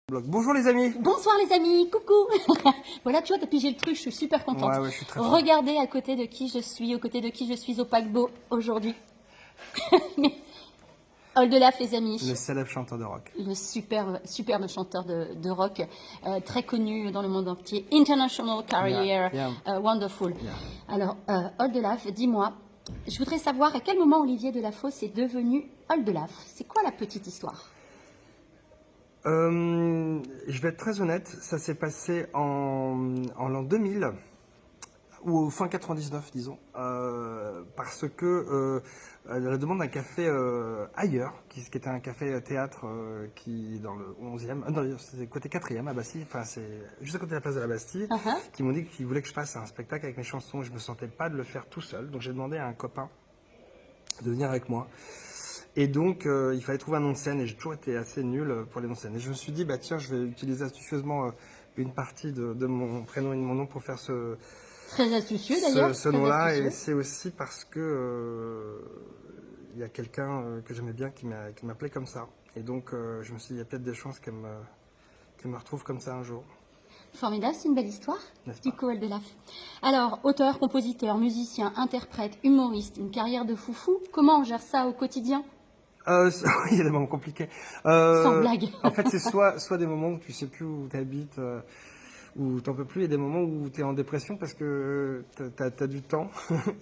Bonjour les amis. Bonsoir les amis, coucou. Voilà, tu vois, t'as pigé le truc, je suis super contente. Ouais, je suis très fort. Regardez à côté de qui je suis, aux côtés de qui je suis au paquebot aujourd'hui. Oldelaf les amis. Le célèbre chanteur de rock. Le superbe chanteur de rock, très connu dans le monde entier. International career, Yeah. wonderful. Yeah. Alors, Oldelaf, dis-moi, je voudrais savoir à quel moment Olivier Delafosse est devenu Oldelaf. C'est quoi la petite histoire? Je vais être très honnête, ça s'est passé en l'an 2000, ou au fin 99 disons, parce que à la demande d'un café ailleurs, qui était un café théâtre qui dans le 11e, non, c'était côté 4e à Bastille, enfin c'est juste à côté de la place de la Bastille, qui m'ont dit qu'ils voulaient que je fasse un spectacle avec mes chansons. Je me sentais pas de le faire tout seul, donc j'ai demandé à un copain de venir avec moi. Et donc, il fallait trouver un nom de scène, et j'ai toujours été assez nul pour les noms de scène. Et je me suis dit, bah tiens, je vais utiliser astucieusement une partie de mon prénom et de mon nom pour faire Très astucieux d'ailleurs. ce nom-là. Et c'est aussi parce que il y a quelqu'un que j'aimais bien qui m'appelait comme ça. Et donc, je me suis dit, il y a peut-être des chances qu'elle me retrouve comme ça un jour. Formidable, c'est une belle histoire, N'est-ce du pas? coup, Oldelaf. Alors, auteur, compositeur, musicien, interprète, humoriste, une carrière de foufou, comment on gère ça au quotidien? Oui, il y a des moments compliqués. Sans blague. En fait, c'est soit des moments où tu sais plus où tu habites, où t'en peux plus, et des moments où tu es en dépression parce que t'as du temps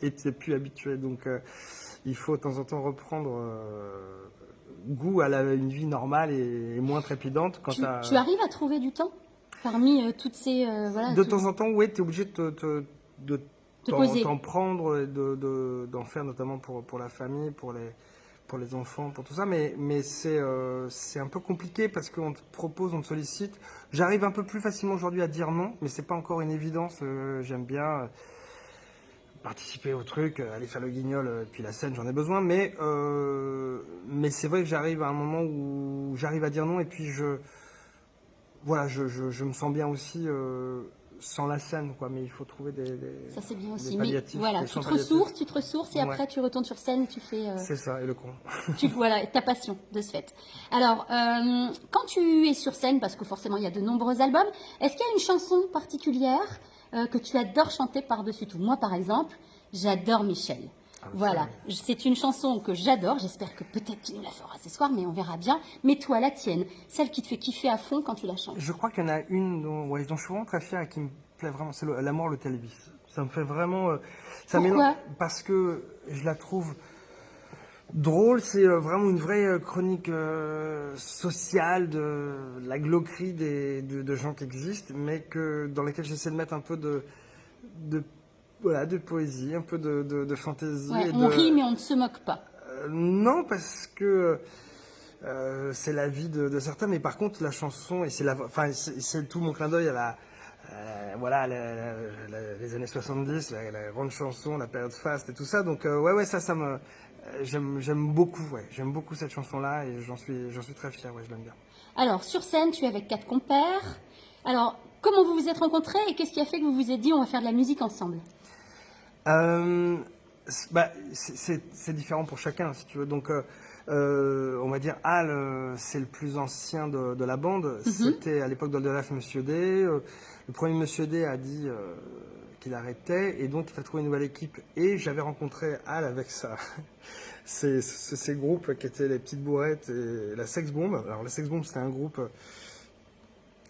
et tu n'es plus habitué. Donc, il faut de temps en temps reprendre goût à une vie normale et moins trépidante. Quand Tu arrives à trouver du temps parmi toutes ces... voilà, de temps en temps, oui, tu es obligé de te poser. t'en prendre et d'en faire, notamment pour la famille, pour les enfants, pour tout ça, mais c'est un peu compliqué parce qu'on te propose, on te sollicite. J'arrive un peu plus facilement aujourd'hui à dire non, mais c'est pas encore une évidence. J'aime bien participer au truc, aller faire le guignol, puis la scène, j'en ai besoin, mais c'est vrai que j'arrive à un moment où j'arrive à dire non, et puis voilà, je me sens bien aussi sans la scène, quoi, mais il faut trouver Ça c'est bien des aussi. Mais palliatifs, voilà, des tu soins te palliatifs. ressources et Ouais. après tu retournes sur scène et tu fais... C'est ça, et le con. Voilà, ta passion de ce fait. Alors, quand tu es sur scène, parce que forcément il y a de nombreux albums, est-ce qu'il y a une chanson particulière que tu adores chanter par-dessus tout? Moi, par exemple, j'adore Michel. Voilà, c'est une chanson que j'adore. J'espère que peut-être tu nous la feras ce soir, mais on verra bien. Mais toi, la tienne, celle qui te fait kiffer à fond quand tu la chantes. Je crois qu'il y en a une dont je suis vraiment très fier et qui me plaît vraiment, c'est L'amour, le Elvis. Ça me fait vraiment... Pourquoi? Parce que je la trouve drôle, c'est vraiment une vraie chronique sociale de la glauquerie de gens qui existent, mais dans laquelle j'essaie de mettre un peu de poésie, un peu de fantaisie. Ouais, Et on rit, mais on ne se moque pas. Non, parce que c'est la vie de certains, mais par contre la chanson, et c'est tout mon clin d'œil à les années 70, la grande chanson, la période faste et tout ça. Donc j'aime beaucoup, j'aime beaucoup cette chanson-là, et j'en suis très fier, je l'aime bien. Alors, sur scène, tu es avec 4 compères. Alors, comment vous vous êtes rencontrés et qu'est-ce qui a fait que vous vous êtes dit on va faire de la musique ensemble? C'est différent pour chacun, si tu veux. Donc, on va dire Al, c'est le plus ancien de la bande. C'était à l'époque d'Oldelaf Monsieur D. Le premier Monsieur D a dit qu'il arrêtait, et donc il fallait trouver une nouvelle équipe. Et j'avais rencontré Al avec ces groupes qui étaient les Petites Bourrettes et la Sex Bomb. Alors la Sex Bomb, c'était un groupe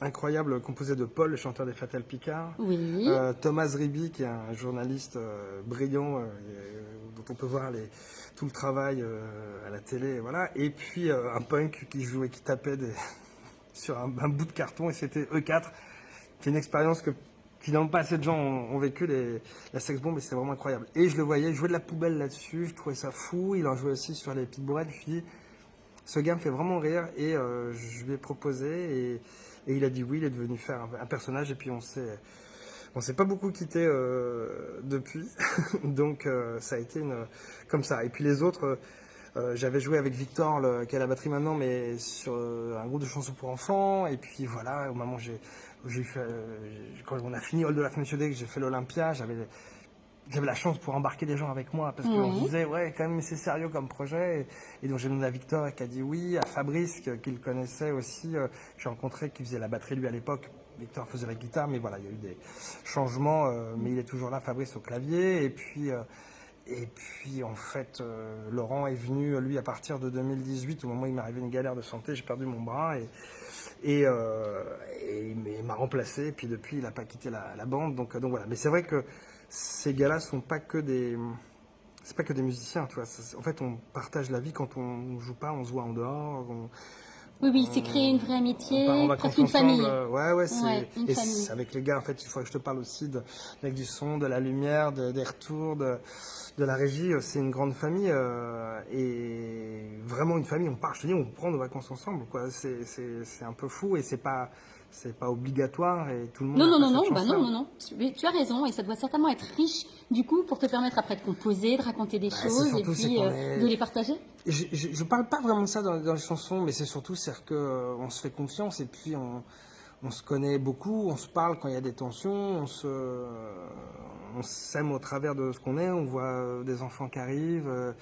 incroyable, composé de Paul, le chanteur des Fatal Picard, Oui. Thomas Riby, qui est un journaliste brillant, dont on peut voir tout le travail à la télé, voilà. Et puis un punk qui jouait, qui tapait sur un bout de carton, et c'était E4. C'est une expérience que finalement pas assez de gens ont vécu, la Sex Bomb, et c'était vraiment incroyable. Et je le voyais jouer de la poubelle là-dessus, je trouvais ça fou. Il en jouait aussi sur les Petites Bourrettes. Je me suis dit, ce gars me fait vraiment rire, et je lui ai proposé, et il a dit oui. Il est devenu faire un personnage, et puis on s'est pas beaucoup quitté depuis. Donc ça a été comme ça. Et puis les autres, j'avais joué avec Victor, qui est à la batterie maintenant, mais sur un groupe de chansons pour enfants. Et puis voilà, au moment où j'ai fait, quand on a fini Oldelaf Monsieur D, que j'ai fait l'Olympia, j'avais j'avais la chance pour embarquer des gens avec moi parce qu'on Oui. disait ouais quand même c'est sérieux comme projet et donc j'ai demandé à Victor qui a dit oui, à Fabrice qu'il connaissait aussi, j'ai rencontré qui faisait la batterie lui à l'époque. Victor faisait la guitare mais voilà il y a eu des changements mais il est toujours là, Fabrice au clavier et puis en fait Laurent est venu lui à partir de 2018 au moment où il m'est arrivé une galère de santé, j'ai perdu mon bras et il m'a remplacé et puis depuis il n'a pas quitté la bande donc voilà mais c'est vrai que ces gars-là sont pas que des c'est pas que des musiciens, tu vois. En fait, on partage la vie quand on joue pas, on se voit en dehors, Oui, oui, c'est créer une vraie on part en amitié, presque vacances une ensemble. famille. Ouais, Ouais, une et famille. c'est avec les gars, en fait, il faudrait que je te parle aussi avec du son, de la lumière, des retours, de la régie. C'est une grande famille et vraiment une famille. On part, je te dis, on prend nos vacances ensemble, quoi. C'est un peu fou et c'est pas obligatoire et tout le monde Non, n'a non, pas non, cette non, bah chance-là. non, non, non. Tu as raison et ça doit certainement être riche du coup pour te permettre après de composer, de raconter des C'est choses et surtout, c'est puis qu'on de les partager. je parle pas vraiment de ça dans les chansons, mais c'est surtout c'est que on se fait confiance et puis on se connaît beaucoup, on se parle quand il y a des tensions, on s'aime au travers de ce qu'on est, on voit des enfants qui arrivent,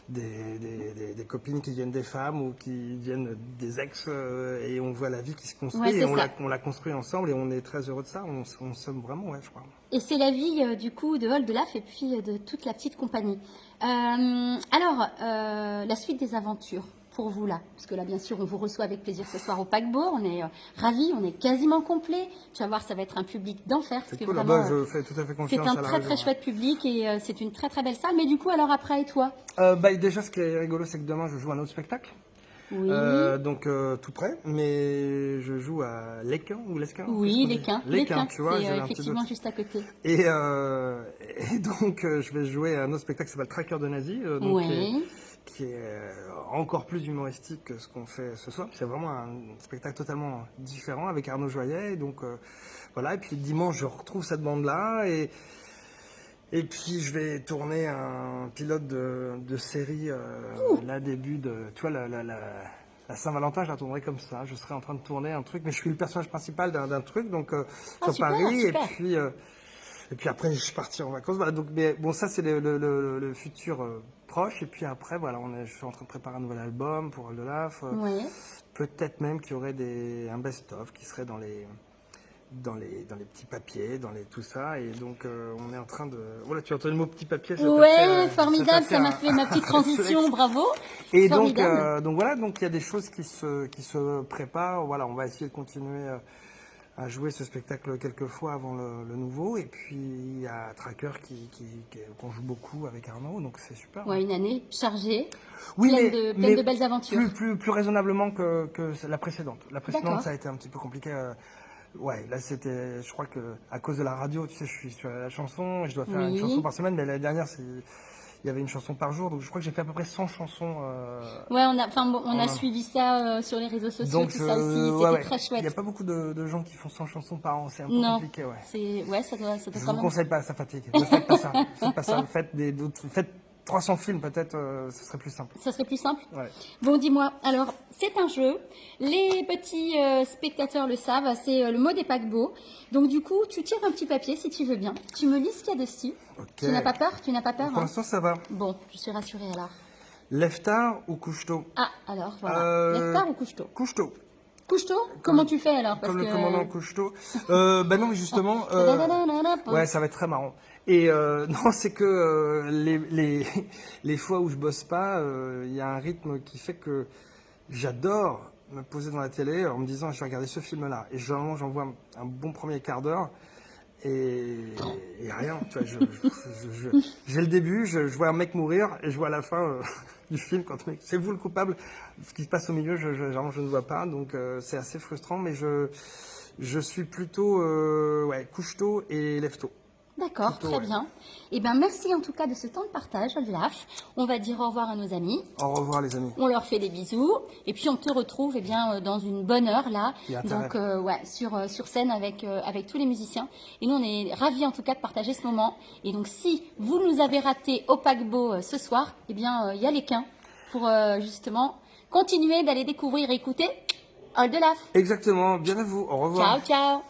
des copines qui viennent des femmes ou qui viennent des ex et on voit la vie qui se construit Ouais, et c'est ça. on l'a construit ensemble et on est très heureux de ça, on s'aime vraiment, ouais, je crois. Et c'est la vie du coup de Oldelaf et puis de toute la petite compagnie. Alors, la suite des aventures pour vous là, parce que là bien sûr on vous reçoit avec plaisir ce soir au paquebot, on est ravis, on est quasiment complet. Tu vas voir, ça va être un public d'enfer parce C'est que cool, vraiment là-bas, je fais tout à fait c'est confiance un à la très région, très ouais. chouette public et c'est une très très belle salle. Mais du coup alors après et toi? Déjà, ce qui est rigolo, c'est que demain, je joue un autre spectacle. Oui, Donc tout près, mais je joue à Lesquin ou Lesquin. oui, les quins, Lesquin, tu vois, c'est j'avais un petit effectivement doute. juste à côté. Et donc je vais jouer à un autre spectacle qui s'appelle Traqueur de nazis, donc Oui. qui est encore plus humoristique que ce qu'on fait ce soir. C'est vraiment un spectacle totalement différent avec Arnaud Joyet. Et donc voilà, et puis dimanche je retrouve cette bande-là et puis je vais tourner un pilote de série là début de, tu vois la Saint-Valentin, je la tournerai comme ça. Je serai en train de tourner un truc, mais je suis le personnage principal d'un truc, donc sur Super, Paris. super. Et puis après, je partir en vacances. Voilà, donc, mais bon, ça c'est le futur proche. Et puis après, voilà, je suis en train de préparer un nouvel album pour Oldelaf. Oui. Peut-être même qu'il y aurait un best-of qui serait dans les petits papiers, tout ça. Et donc, on est en train de. Voilà, tu as entendu le mot petit papier, ça t'a Ouais, fait, formidable, t'a ça m'a un- fait ma petite transition, bravo. Et Formidable. donc voilà, donc il y a des choses qui se préparent. Voilà, on va essayer de continuer à jouer ce spectacle quelques fois avant le nouveau. Et puis il y a Tracker qu'on joue beaucoup avec Arnaud, donc c'est super. Ouais, une année chargée, Oui, pleine de belles aventures. plus raisonnablement que la précédente. La précédente, D'accord. ça a été un petit peu compliqué. Ouais, là c'était, je crois que à cause de la radio, tu sais, je suis sur la chanson, je dois faire une Oui. chanson par semaine, mais l'année dernière, il y avait une chanson par jour, donc je crois que j'ai fait à peu près 100 chansons. Ouais, on a a- suivi ça sur les réseaux sociaux, Donc, tout ça aussi, ouais, c'était très il chouette. n'y a pas beaucoup de gens qui font 100 chansons par an, c'est un peu Non, compliqué, ouais. ça doit Je quand vous même. conseille pas, ça fatigue. Ne faites pas ça. Faites pas ça. Faites 300 films peut-être, ce serait plus simple. Ça serait plus simple. Ouais. Bon, dis-moi, alors, c'est un jeu. Les petits spectateurs le savent, c'est le mot des paquebots. Donc, du coup, tu tires un petit papier si tu veux bien. Tu me lis ce qu'il y a dessus. Ok. Tu n'as pas peur? Tu n'as pas peur, Pour hein? l'instant, ça va. Bon, je suis rassurée alors. Lève tard ou couche tôt? Ah, alors, voilà. Euh, Lève tard ou couche-tôt? Couche tôt. Couche-tôt? Comment tu fais alors? Parce Comme le que... commandant couche tôt. Non, mais justement. Ouais, ça va être très marrant. Et non, c'est que les fois où je bosse pas, il y a un rythme qui fait que j'adore me poser dans la télé en me disant je vais regarder ce film-là. Et généralement, j'en vois un bon premier quart d'heure et rien. Tu vois, j'ai le début, je vois un mec mourir et je vois la fin du film quand le mec, c'est vous le coupable. Ce qui se passe au milieu, généralement, je ne vois pas. Donc c'est assez frustrant, mais je suis plutôt ouais, couche tôt et lève tôt. D'accord, Plutôt, très ouais. bien. Eh bien, merci en tout cas de ce temps de partage, Olaf. On va dire au revoir à nos amis. Au revoir les amis. On leur fait des bisous. Et puis, on te retrouve eh bien, dans une bonne heure, là. Il y a intérêt. Donc, ouais, sur scène avec tous les musiciens. Et nous, on est ravis en tout cas de partager ce moment. Et donc, si vous nous avez raté au paquebot ce soir, eh bien, il y a les quins pour justement continuer d'aller découvrir et écouter Oldelaf. Exactement, bien à vous, au revoir. Ciao, ciao.